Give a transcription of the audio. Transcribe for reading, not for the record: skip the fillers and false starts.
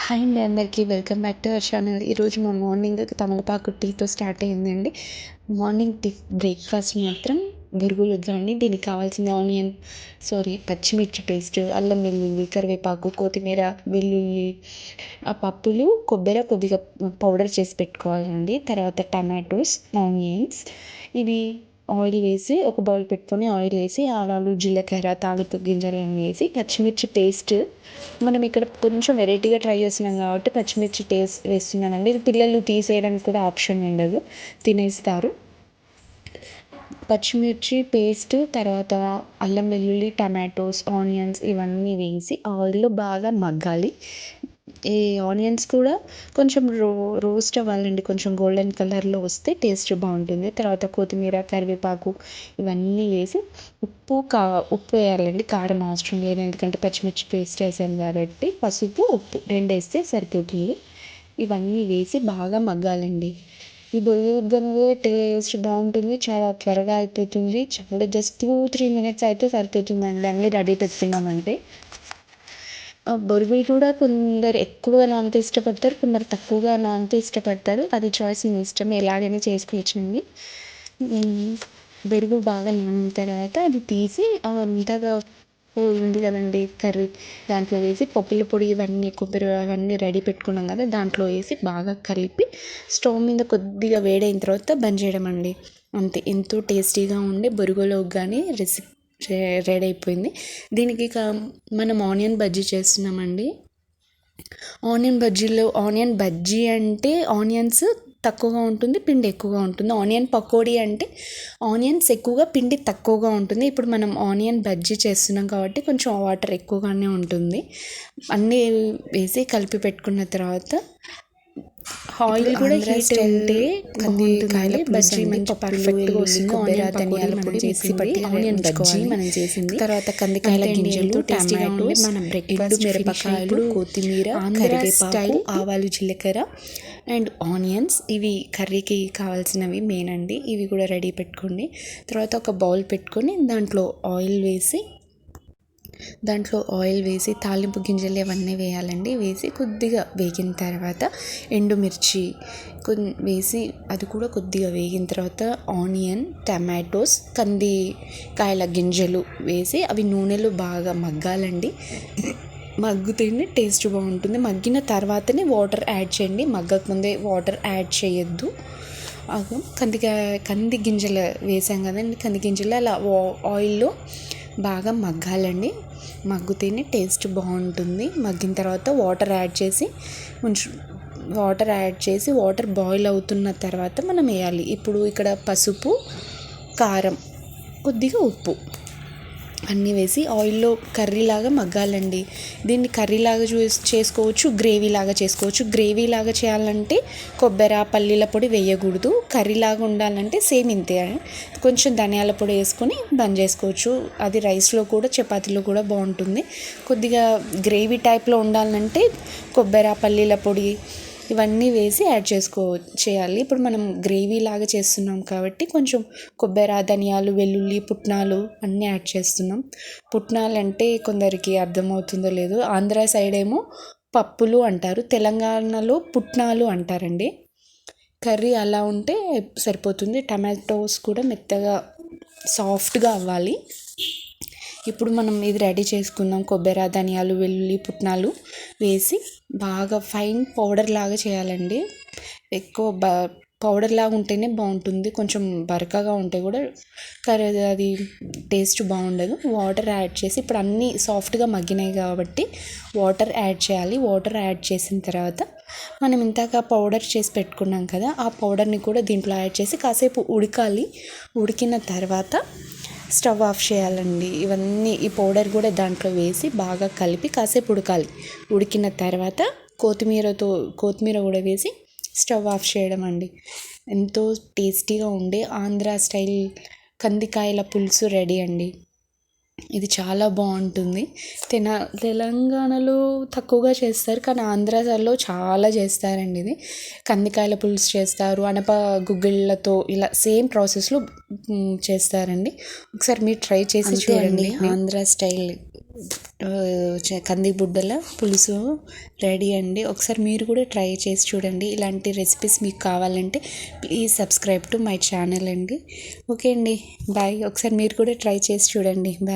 Hi అండి అందరికీ welcome back to our channel. ఈరోజు మా మార్నింగ్ తమలపాకు టీతో స్టార్ట్ అయిందండి. మార్నింగ్ బ్రేక్ఫాస్ట్ మాత్రం బొరుగులు అండి. దీనికి కావాల్సిన పచ్చిమిర్చి పేస్ట్, అల్లం వెల్లుల్లి, కరివేపాకు, కొత్తిమీర, వెల్లుల్లి, ఆ పప్పులు, కొబ్బరి కొద్దిగా పౌడర్ చేసి పెట్టుకోవాలండి. తర్వాత టమాటోస్, ఆనియన్స్, ఇవి ఆయిల్ వేసి ఒక బౌల్ పెట్టుకొని ఆయిల్ వేసి ఆవాలు, జీలకర్ర, తాలింపు గింజలు వేసి పచ్చిమిర్చి పేస్ట్ మనం ఇక్కడ కొంచెం వెరైటీగా ట్రై చేస్తున్నాం కాబట్టి పచ్చిమిర్చి టేస్ట్ వేస్తున్నానండి. ఇది పిల్లలు తీసేయడానికి కూడా ఆప్షన్ ఉండదు, తినేస్తారు. పచ్చిమిర్చి పేస్ట్, తర్వాత అల్లం వెల్లుల్లి, టమాటోస్, ఆనియన్స్ ఇవన్నీ వేసి ఆయిల్లో బాగా మగ్గాలి. ఈ ఆనియన్స్ కూడా కొంచెం రోస్ట్ అవ్వాలండి, కొంచెం గోల్డెన్ కలర్లో వస్తే టేస్ట్ బాగుంటుంది. తర్వాత కొత్తిమీర, కరివేపాకు ఇవన్నీ వేసి ఉప్పు వేయాలండి. కారం అవసరం లేదు, ఎందుకంటే పచ్చిమిర్చి పేస్ట్ వేసాను కాబట్టి. పసుపు, ఉప్పు 2 వేస్తే సరిపోతుంది. ఇవన్నీ వేసి బాగా మగ్గాలండి. ఈ బొరుగులు టేస్ట్ బాగుంటుంది, చాలా త్వరగా అయిపోతుంది. చాలా జస్ట్ 2-3 మినిట్స్ అయితే సరిపోతుందండి అన్నీ రెడీ పెట్టుకున్నామంటే. బొరుగులు కూడా కొందరు ఎక్కువగా నానితే ఇష్టపడతారు, కొందరు తక్కువగా నానితే ఇష్టపడతారు. అది చాయిస్ మీ ఇష్టం, ఎలాగైనా చేసుకోవచ్చండి. బొరుగులు బాగా నానిన తర్వాత అది తీసి అంతగా ఉంది కదండి కర్రీ, దాంట్లో వేసి పప్పుల పొడి ఇవన్నీ కొబ్బరి అవన్నీ రెడీ పెట్టుకున్నాం కదా, దాంట్లో వేసి బాగా కలిపి స్టవ్ మీద కొద్దిగా వేడైన తర్వాత బంద్ చేయడం అండి. అంతే, ఎంతో టేస్టీగా ఉండే బొరుగులు కానీ రెసిపీ రెడీ అయిపోయింది. దీనికి మనం ఆనియన్ బజ్జీ చేస్తున్నామండి. ఆనియన్ బజ్జీ అంటే ఆనియన్స్ తక్కువగా ఉంటుంది, పిండి ఎక్కువగా ఉంటుంది. ఆనియన్ పకోడీ అంటే ఆనియన్స్ ఎక్కువగా, పిండి తక్కువగా ఉంటుంది. ఇప్పుడు మనం ఆనియన్ బజ్జీ చేస్తున్నాం కాబట్టి కొంచెం వాటర్ ఎక్కువగానే ఉంటుంది. అన్నీ వేసి కలిపి పెట్టుకున్న తర్వాత ఆయిల్ కూడా హీట్ ఉంటే కందికాయల బజ్జీ మంచి పర్ఫెక్ట్గా వస్తుంది. కొబ్బరి, ధనియాల పొడి మిక్సీ పట్టి ఆనియన్ బజ్జీ మనం చేసింది. తర్వాత కందికాయల గింజలు, టమాటోస్, మన బ్రేక్ఫాస్ట్ మిరపకాయలు, కొత్తిమీర, కరివేపాకు, ఆవాలు, జీలకర్ర అండ్ ఆనియన్స్, ఇవి కర్రీకి కావాల్సినవి మెయిన్ అండి. ఇవి కూడా రెడీ పెట్టుకోండి. తర్వాత ఒక బౌల్ పెట్టుకొని దాంట్లో ఆయిల్ వేసి తాలింపు గింజలు అవన్నీ వేయాలండి. వేసి కొద్దిగా వేగిన తర్వాత ఎండుమిర్చి వేసి అది కూడా కొద్దిగా వేగిన తర్వాత ఆనియన్, టమాటోస్, కందికాయల గింజలు వేసి అవి నూనెలో బాగా మగ్గాలండి. మగ్గుతేనే టేస్ట్ బాగుంటుంది. మగ్గిన తర్వాతనే వాటర్ యాడ్ చేయండి, మగ్గకముందే వాటర్ యాడ్ చేయొద్దు. కంది గింజలు వేసాం కదండి, కంది గింజలు అలా ఆయిల్లో బాగా మగ్గాలండి. మగ్గితేనే టేస్ట్ బాగుంటుంది. మగ్గిన తర్వాత వాటర్ యాడ్ చేసి వాటర్ బాయిల్ అవుతున్న తర్వాత మనం వేయాలి. ఇప్పుడు ఇక్కడ పసుపు, కారం, కొద్దిగా ఉప్పు అన్నీ వేసి ఆయిల్లో కర్రీలాగా మగ్గాలండి. దీన్ని కర్రీలాగా చేసుకోవచ్చు, గ్రేవీలాగా చేసుకోవచ్చు. గ్రేవీలాగా చేయాలంటే కొబ్బరి, పల్లీల పొడి వేయకూడదు. కర్రీలాగా ఉండాలంటే సేమ్ ఇంతే, కొంచెం ధనియాల పొడి వేసుకొని బంద్ చేసుకోవచ్చు. అది రైస్లో కూడా చపాతీలో కూడా బాగుంటుంది. కొద్దిగా గ్రేవీ టైప్లో ఉండాలంటే కొబ్బరి, పల్లీల పొడి ఇవన్నీ వేసి చేయాలి. ఇప్పుడు మనం గ్రేవీ లాగా చేస్తున్నాం కాబట్టి కొంచెం కొబ్బరి, ధనియాలు, వెల్లుల్లి, పుట్నాలు అన్నీ యాడ్ చేస్తున్నాం. పుట్నాలు అంటే కొందరికి అర్థమవుతుందో లేదో, ఆంధ్ర సైడ్ ఏమో పప్పులు అంటారు, తెలంగాణలో పుట్నాలు అంటారండి. కర్రీ అలా ఉంటే సరిపోతుంది. టమాటోస్ కూడా మెత్తగా సాఫ్ట్గా అవ్వాలి. ఇప్పుడు మనం ఇది రెడీ చేసుకుందాం. కొబ్బరి, ధనియాలు, వెల్లుల్లి, పుట్నాలు వేసి బాగా ఫైన్ పౌడర్ లాగా చేయాలండి. ఎక్కువ పౌడర్ లాగా ఉంటేనే బాగుంటుంది, కొంచెం బరకగా ఉంటే కూడా అది టేస్ట్ బాగుండదు. వాటర్ యాడ్ చేసి ఇప్పుడు అన్నీ సాఫ్ట్గా మగ్గినాయి కాబట్టి వాటర్ యాడ్ చేయాలి. వాటర్ యాడ్ చేసిన తర్వాత మనం ఇంతగా పౌడర్ చేసి పెట్టుకున్నాం కదా, ఆ పౌడర్ని కూడా దీంట్లో యాడ్ చేసి కాసేపు ఉడకాలి. ఉడికిన తర్వాత స్టవ్ ఆఫ్ చేయాలండి. ఈ పౌడర్ కూడా దాంట్లో వేసి బాగా కలిపి కాసేపు ఉడకాలి. ఉడికిన తర్వాత కొత్తిమీర కూడా వేసి స్టవ్ ఆఫ్ చేయడం అండి. ఎంతో టేస్టీగా ఉండే ఆంధ్ర స్టైల్ కందికాయల పులుసు రెడీ అండి. ఇది చాలా బాగుంటుంది. తెలంగాణలో తక్కువగా చేస్తారు, కానీ ఆంధ్రాలో చాలా చేస్తారండి. ఇది కందికాయల పులుసు చేస్తారు, అనప గుగ్గిళ్ళతో ఇలా సేమ్ ప్రాసెస్లో చేస్తారండి. ఒకసారి మీరు ట్రై చేసి చూడండి. ఆంధ్ర స్టైల్ కంది బుడ్డల పులుసు రెడీ అండి. ఒకసారి మీరు కూడా ట్రై చేసి చూడండి. ఇలాంటి రెసిపీస్ మీకు కావాలంటే please subscribe to my channel అండి. ఓకే అండి, బాయ్. ఒకసారి మీరు కూడా ట్రై చేసి చూడండి. బాయ్.